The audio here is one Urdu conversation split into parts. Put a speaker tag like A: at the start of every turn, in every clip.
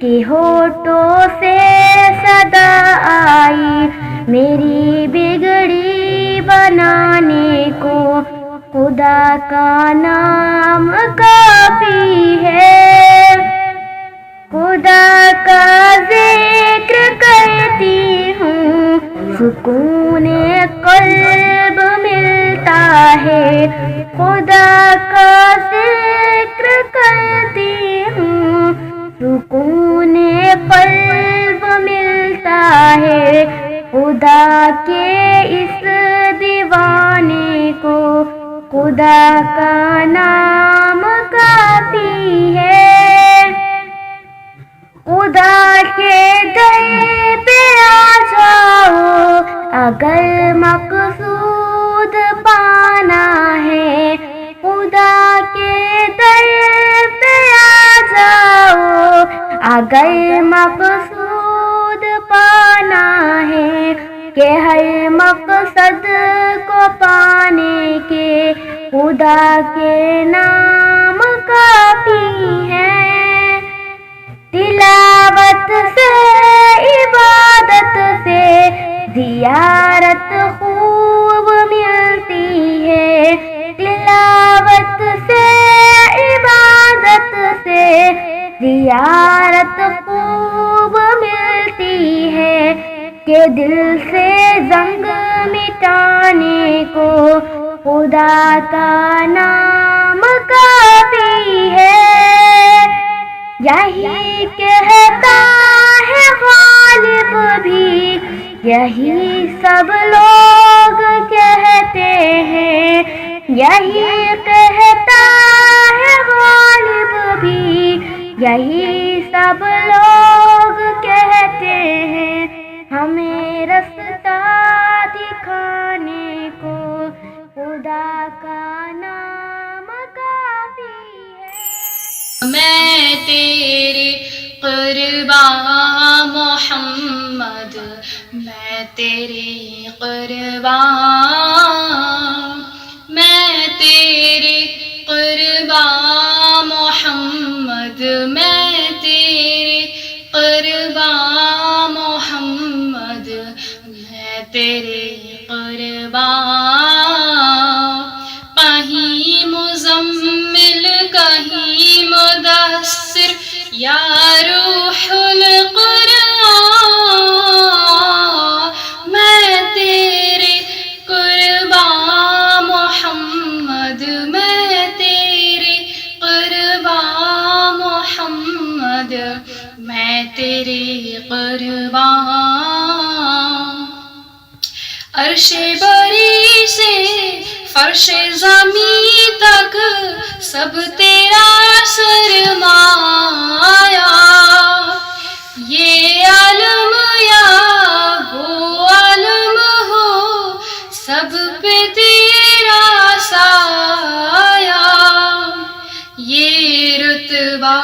A: کہ ہونٹوں سے صدا آئی میری بگڑی بنانے کو خدا کا نام کافی ہے خدا کا ذکر کرتی ہوں سکون قلب ملتا ہے خدا کا ذکر کرتی ہوں سکون قلب ملتا ہے خدا کے اس دیوانے کو خدا کا نام کافی ہے خدا کے در پہ آ جاؤ اگر مقصود پانا ہے خدا کے در پہ آ جاؤ اگر مقصود پانا ہے کہ ہر مقصد کو پانے کے خدا کے نام کافی ہے تلاوت سے عبادت سے زیارت خوب ملتی ہے تلاوت سے عبادت سے زیارت خوب ملتی ہے کہ دل سے زنگ مٹانے کو خدا کا نام کافی ہے یہی کہتا ہے غالب بھی یہی سب لوگ کہتے ہیں یہی کہتا ہے غالب بھی یہی سب لوگ کہتے ہیں ہمیں رستہ دکھانے کو خدا کا نام کافی ہے
B: میں تیرے قربان محمد میں تیرے قربان میں تیرے قربان محمد میں تیرے قربان محمد میں تیرے قربان کہیں مزمل کہیں مدثر یا روح القرآن میں تیرے قربان محمد میں تیرے قربان محمد میں تیرے قربان عرش بری سے فرش زمین تک سب تیرا سرمایا یہ عالم یا وہ عالم ہو سب پہ تیرا سایہ یہ رتبہ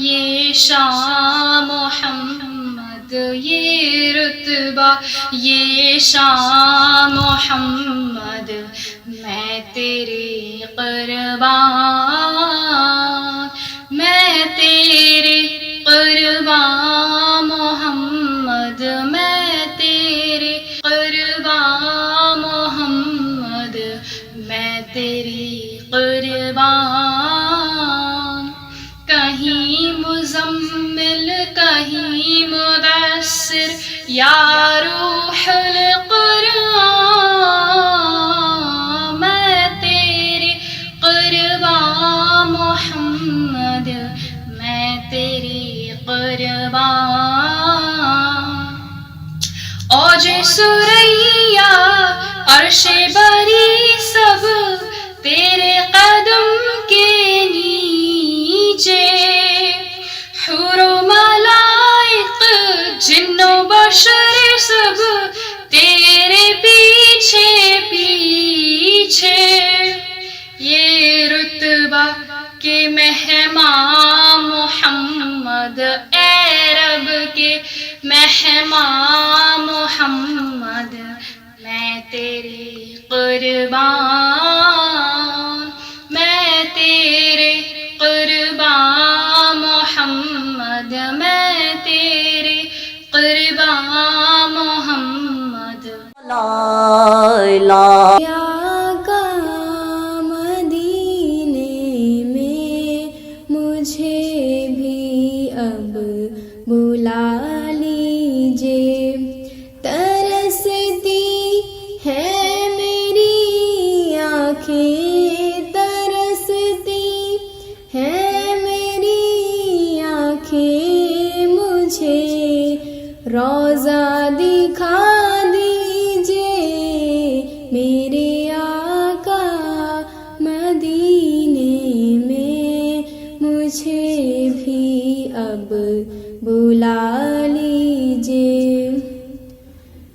B: یہ شان محمد یہ رتبہ یہ شان محمد میں تیرے قربان میں تیرے قربان محمد میں تیرے قربان محمد میں تیرے قربان کہیں مزمل کہیں مدثر یا روح القرآن میں تیرے قربان محمد میں تیرے قربان اوج سریا عرش بری سب تیرے قدم کے نیچے حور و ملائک جن و بشر سب تیرے پیچھے پیچھے یہ رتبہ کے مہمان محمد اے رب کے مہمان محمد میں تیرے قربان میں تیرے قربان محمد میں
C: بلا لیجیے. ترستی ہے میری آنکھیں، ترستی ہے میری آنکھیں، مجھے روضہ دکھا دیجیے میرے آقا مدینے میں، مجھے بھی اب بلا لیجیے.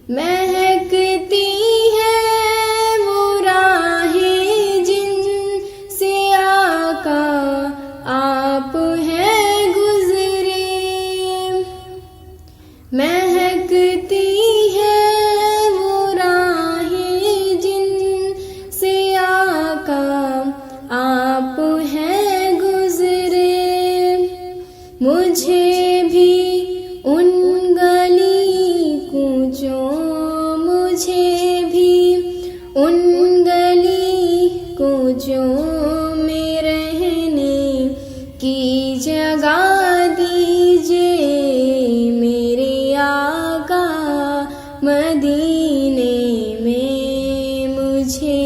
C: مہکتی ہے وہ راہیں جن سے آقا آپ ہیں گزرے، مہکتی ہے وہ راہیں جن سے آقا آپ ہیں گزرے. مجھے بھی ان گلی کوچوں، مجھے بھی ان گلی کوچوں میں رہنے کی جگہ دیجیے میرے آقا مدینے میں، مجھے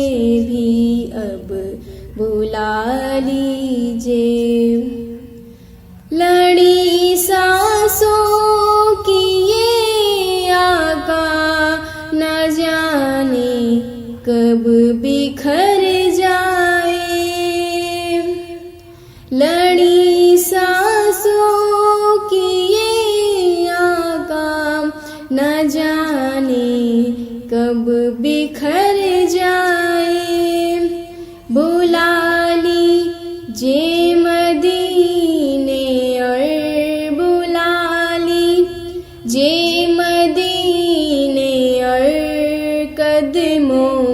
C: بھی اب بلا لیجیے. لڑی سانسوں کی یہ آقا نہ جانے کب بکھر جائے، لڑی سانسوں کی یہ آقا نہ جانے کب بکھر جائے. بلا لیجیے مدینے اور بلا لیجیے مدینے اور قدموں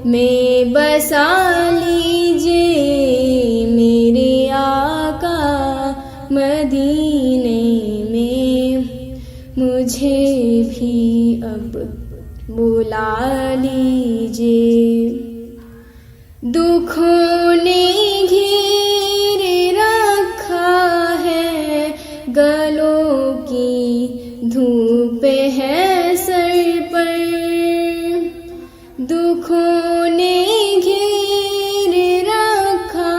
C: میں بسا لیجیے میرے آقا مدینے میں، مجھے بھی اب بلا لیجیے. دکھوں نے گھیر رکھا ہے گلوں کی دھوپ ہے سر پر، دکھوں نے گھیر رکھا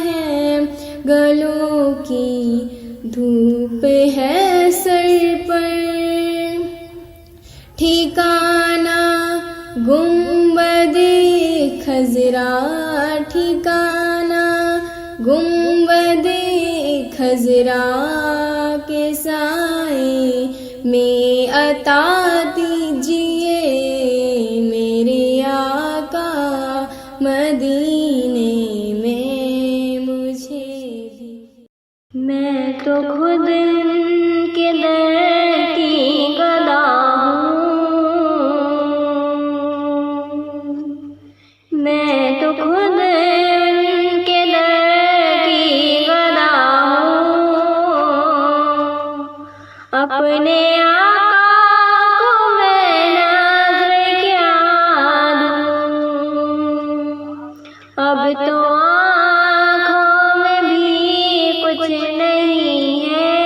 C: ہے گلوں کی دھوپ ہے سر پر. ٹھکانہ گنبد خضرا، ٹھکانہ گنبد خضرا کے سائے میں عطا دیجیے میرے آقا مدینے میں، مجھے بھی.
A: میں تو خود ان کے در کی گدا ہوں، میں تو خود ان کے در کی گدا ہوں. اپنے آقا کو میں نظر کیا دوں، اب تو آنکھوں میں بھی کچھ نہیں ہے،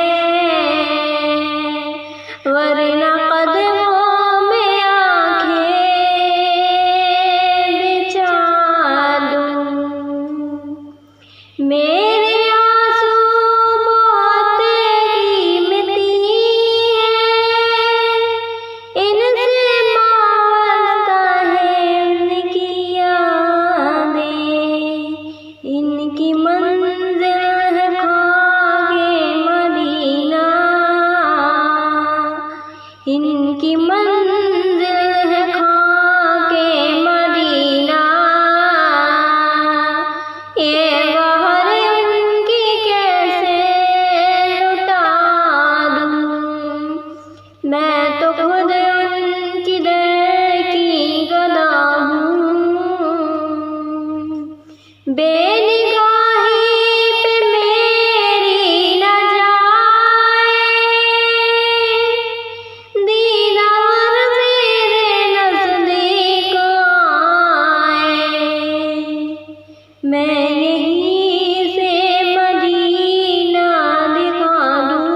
A: ورنہ قدموں میں آنکھیں بچھا دوں. میرے آنسو بہت قیمتی ہیں، ان سے وابستہ ہے ان کی یادیں، ان کی منزل ہے خاک مدینہ، ان کی منزل ہے خاک مدینہ. یہ بہر ان کی کیسے لٹا دوں، میں تو خود ان کی در کی گدا ہوں. بے نگاہی پہ میری نہ جائے، دیدار میرے نزدیک آئے، میں یہیں سے مدینہ دکھا دوں.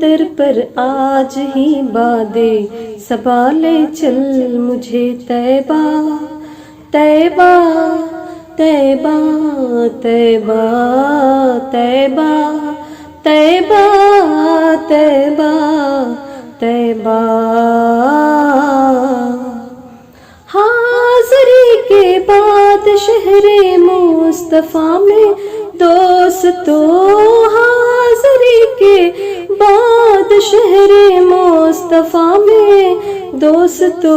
C: در پر آج ہی بادے صبا لے چل مجھے طیبہ طیبہ طیبہ طیبہ طیبہ طیبہ طیبہ طیبہ حاضری کے بعد شہر مصطفیٰ میں دوستو حاضری کے بعد شہر مصطفیٰ میں دوستو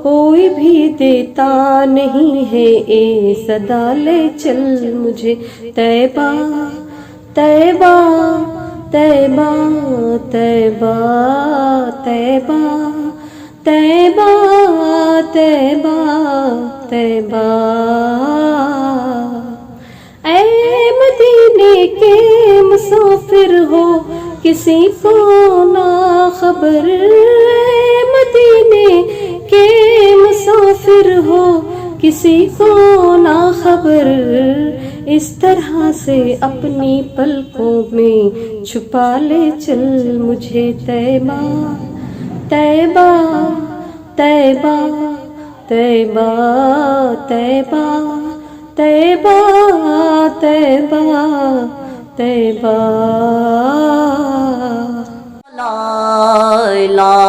C: کوئی بھی دیتا نہیں ہے اے صدا لے چل مجھے طیبہ طیبہ طیبہ طیبہ طیبہ طیبہ طیبہ طیبہ اے مدینے کے مسافر ہو کسی کو نہ خبر اے مدینے کے مسافر ہو کسی کو نہ خبر اس طرح سے اپنی پلکوں میں چھپا لے چل مجھے طیبہ طیبہ طیبہ طیبہ طیبہ طیبہ طیبہ طیبہ
D: لا الہ